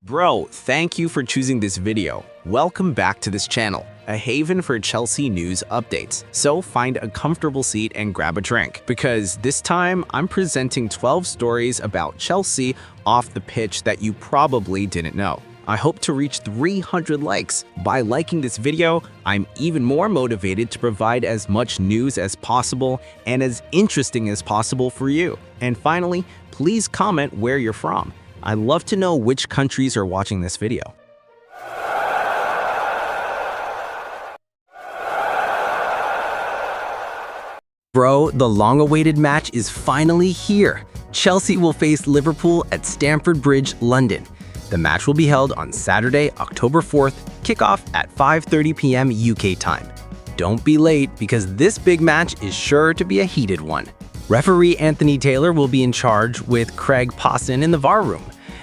Bro, thank you for choosing this video. Welcome back to this channel, a haven for Chelsea news updates. So find a comfortable seat and grab a drink, because this time I'm presenting 12 stories about Chelsea off the pitch that you probably didn't know. I hope to reach 300 likes. By liking this video, I'm even more motivated to provide as much news as possible and as interesting as possible for you. And finally, please comment where you're from. I'd love to know which countries are watching this video. Bro, the long-awaited match is finally here. Chelsea will face Liverpool at Stamford Bridge, London. The match will be held on Saturday, October 4th, kickoff at 5:30 p.m. UK time. Don't be late because this big match is sure to be a heated one. Referee Anthony Taylor will be in charge with Craig Pawson in the VAR room.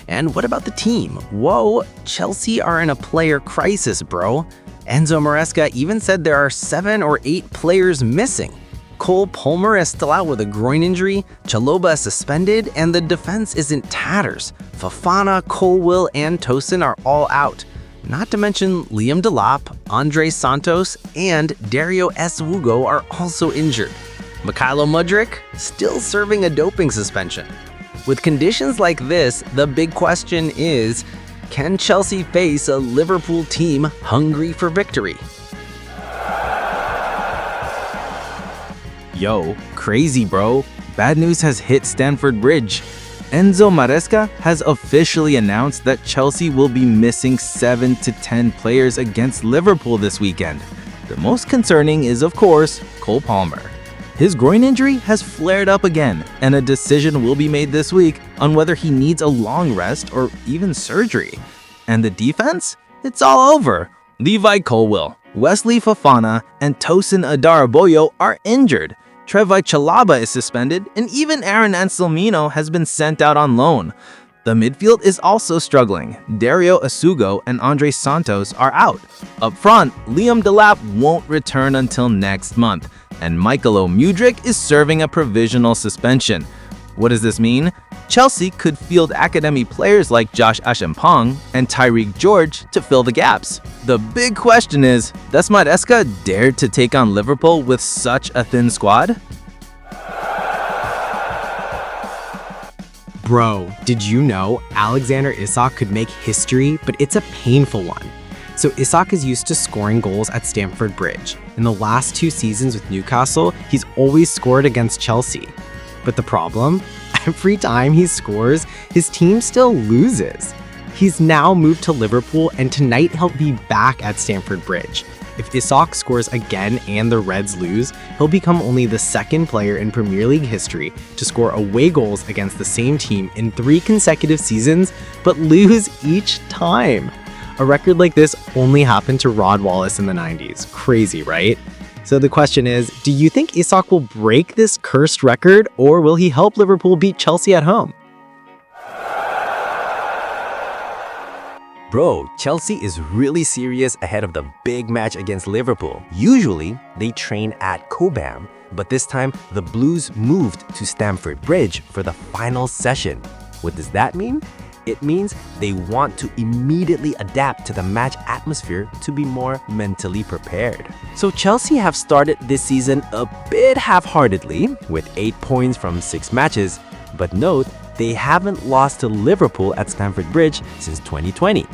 And what about the team? Whoa, Chelsea are in a player crisis, bro. Enzo Maresca even said there are 7 or 8 players missing. Cole Palmer is still out with a groin injury, Chalobah is suspended, and the defense is in tatters. Fofana, Colwill, and Tosin are all out. Not to mention Liam Delap, Andre Santos, and Dario Eswugo are also injured. Mykhailo Mudryk still serving a doping suspension. With conditions like this, the big question is, can Chelsea face a Liverpool team hungry for victory? Yo, crazy bro. Bad news has hit Stamford Bridge. Enzo Maresca has officially announced that Chelsea will be missing 7 to 10 players against Liverpool this weekend. The most concerning is, of course, Cole Palmer. His groin injury has flared up again, and a decision will be made this week on whether he needs a long rest or even surgery. And the defense? It's all over. Levi Colwill, Wesley Fofana, and Tosin Adarabioyo are injured. Trevoh Chalobah is suspended, and even Aaron Anselmino has been sent out on loan. The midfield is also struggling. Dario Eswugo and Andre Santos are out. Up front, Liam Delap won't return until next month, and Mykhailo Mudryk is serving a provisional suspension. What does this mean? Chelsea could field academy players like Josh Achampong and Tyreek George to fill the gaps. The big question is, does Maresca dare to take on Liverpool with such a thin squad? Bro, did you know Alexander Isak could make history, but it's a painful one. So Isak is used to scoring goals at Stamford Bridge. In the last 2 seasons with Newcastle, he's always scored against Chelsea. But the problem? Every time he scores, his team still loses. He's now moved to Liverpool, and tonight he'll be back at Stamford Bridge. If Isak scores again and the Reds lose, he'll become only the 2nd player in Premier League history to score away goals against the same team in 3 consecutive seasons, but lose each time. A record like this only happened to Rod Wallace in the 90s. Crazy, right? So the question is, do you think Isak will break this cursed record, or will he help Liverpool beat Chelsea at home? Bro, Chelsea is really serious ahead of the big match against Liverpool. Usually, they train at Cobham, but this time, the Blues moved to Stamford Bridge for the final session. What does that mean? It means they want to immediately adapt to the match atmosphere to be more mentally prepared. So Chelsea have started this season a bit half-heartedly with 8 points from 6 matches, but note, they haven't lost to Liverpool at Stamford Bridge since 2020.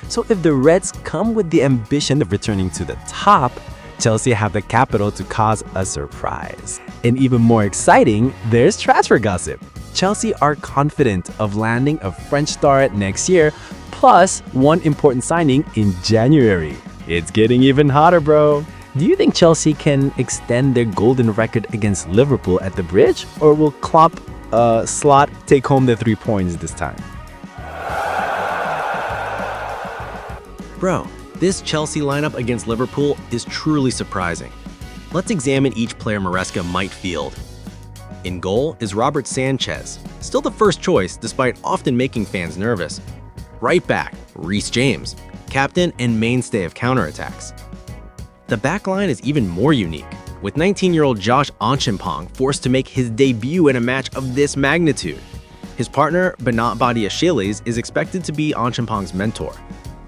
So if the Reds come with the ambition of returning to the top, Chelsea have the capital to cause a surprise. And even more exciting, there's transfer gossip. Chelsea are confident of landing a French star next year, plus one important signing in January. It's getting even hotter, bro. Do you think Chelsea can extend their golden record against Liverpool at the Bridge, or will Klopp Slot take home the 3 points this time? Bro, this Chelsea lineup against Liverpool is truly surprising. Let's examine each player Maresca might field. In goal is Robert Sanchez, still the first choice despite often making fans nervous. Right back, Reece James, captain and mainstay of counterattacks. The back line is even more unique, with 19-year-old Josh Achampong forced to make his debut in a match of this magnitude. His partner, Bernat Badiashile, is expected to be Achampong's mentor.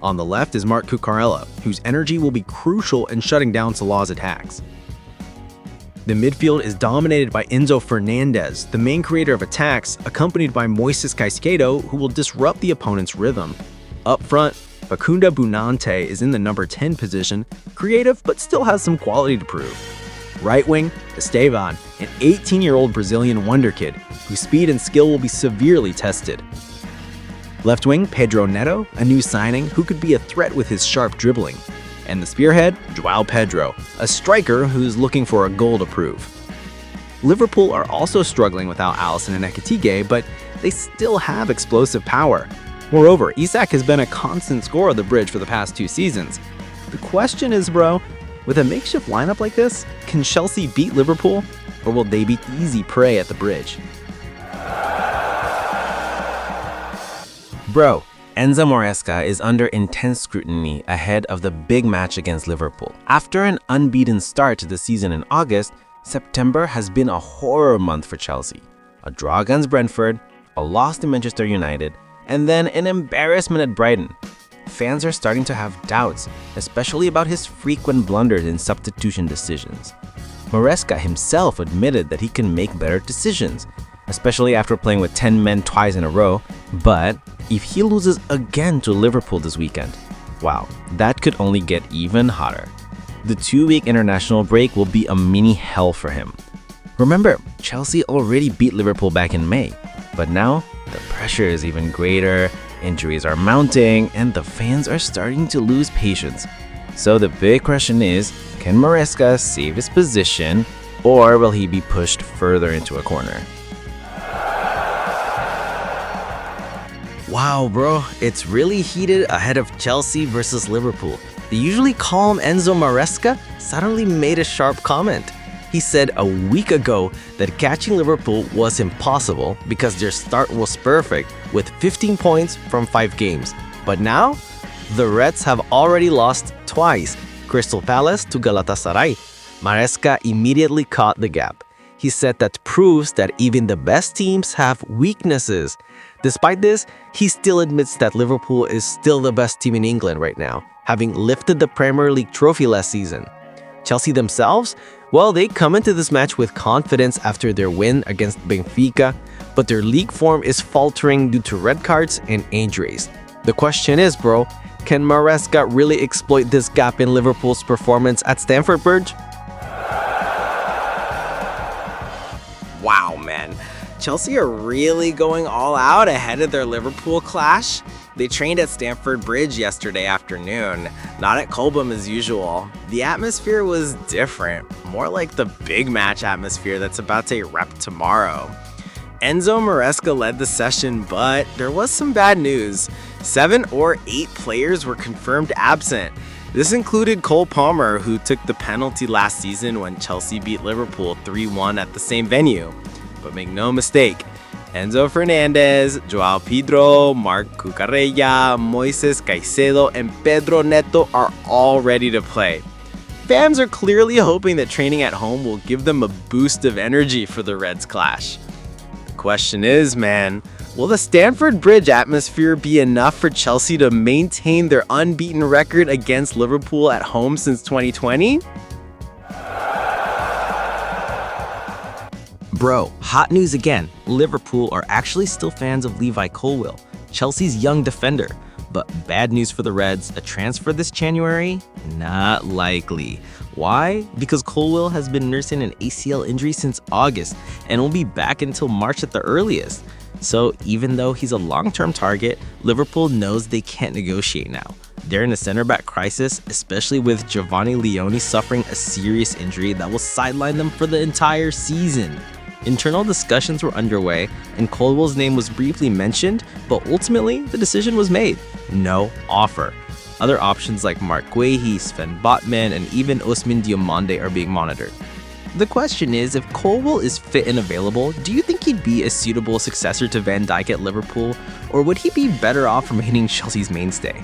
On the left is Marc Cucurella, whose energy will be crucial in shutting down Salah's attacks. The midfield is dominated by Enzo Fernandez, the main creator of attacks, accompanied by Moises Caicedo, who will disrupt the opponent's rhythm. Up front, Facunda Bunante is in the number 10 position, creative but still has some quality to prove. Right wing, Esteban, an 18-year-old Brazilian wonder kid, whose speed and skill will be severely tested. Left wing, Pedro Neto, a new signing who could be a threat with his sharp dribbling. And the spearhead, João Pedro, a striker who's looking for a goal to prove. Liverpool are also struggling without Alisson and Ekitike, but they still have explosive power. Moreover, Isak has been a constant scorer of the bridge for the past 2 seasons. The question is, bro, with a makeshift lineup like this, can Chelsea beat Liverpool, or will they be easy prey at the bridge? Bro, Enzo Maresca is under intense scrutiny ahead of the big match against Liverpool. After an unbeaten start to the season in August, September has been a horror month for Chelsea. A draw against Brentford, a loss to Manchester United, and then an embarrassment at Brighton. Fans are starting to have doubts, especially about his frequent blunders in substitution decisions. Maresca himself admitted that he can make better decisions, especially after playing with 10 men twice in a row, but if he loses again to Liverpool this weekend, wow, that could only get even hotter. The 2-week international break will be a mini hell for him. Remember, Chelsea already beat Liverpool back in May, but now the pressure is even greater, injuries are mounting, and the fans are starting to lose patience. So the big question is, can Maresca save his position, or will he be pushed further into a corner? Wow, bro, it's really heated ahead of Chelsea versus Liverpool. The usually calm Enzo Maresca suddenly made a sharp comment. He said a week ago that catching Liverpool was impossible because their start was perfect with 15 points from 5 games. But now, the Reds have already lost twice, Crystal Palace to Galatasaray. Maresca immediately caught the gap. He said that proves that even the best teams have weaknesses. Despite this, he still admits that Liverpool is still the best team in England right now, having lifted the Premier League trophy last season. Chelsea themselves, well, they come into this match with confidence after their win against Benfica, but their league form is faltering due to red cards and injuries. The question is, bro, can Maresca really exploit this gap in Liverpool's performance at Stamford Bridge? Wow, man. Chelsea are really going all out ahead of their Liverpool clash. They trained at Stamford Bridge yesterday afternoon, not at Cobham as usual. The atmosphere was different, more like the big match atmosphere that's about to erupt tomorrow. Enzo Maresca led the session, but there was some bad news. 7 or 8 players were confirmed absent. This included Cole Palmer, who took the penalty last season when Chelsea beat Liverpool 3-1 at the same venue. But make no mistake, Enzo Fernandez, João Pedro, Marc Cucurella, Moises Caicedo, and Pedro Neto are all ready to play. Fans are clearly hoping that training at home will give them a boost of energy for the Reds clash. The question is, man, will the Stamford Bridge atmosphere be enough for Chelsea to maintain their unbeaten record against Liverpool at home since 2020? Bro, hot news again. Liverpool are actually still fans of Levi Colwill, Chelsea's young defender. But bad news for the Reds, a transfer this January? Not likely. Why? Because Colwill has been nursing an ACL injury since August and will be back until March at the earliest. So even though he's a long-term target, Liverpool knows they can't negotiate now. They're in a center-back crisis, especially with Giovanni Leone suffering a serious injury that will sideline them for the entire season. Internal discussions were underway, and Colwill's name was briefly mentioned, but ultimately, the decision was made. No offer. Other options like Mark Guehi, Sven Botman, and even Ousmane Diomande are being monitored. The question is, if Colwill is fit and available, do you think he'd be a suitable successor to Van Dijk at Liverpool, or would he be better off remaining Chelsea's mainstay?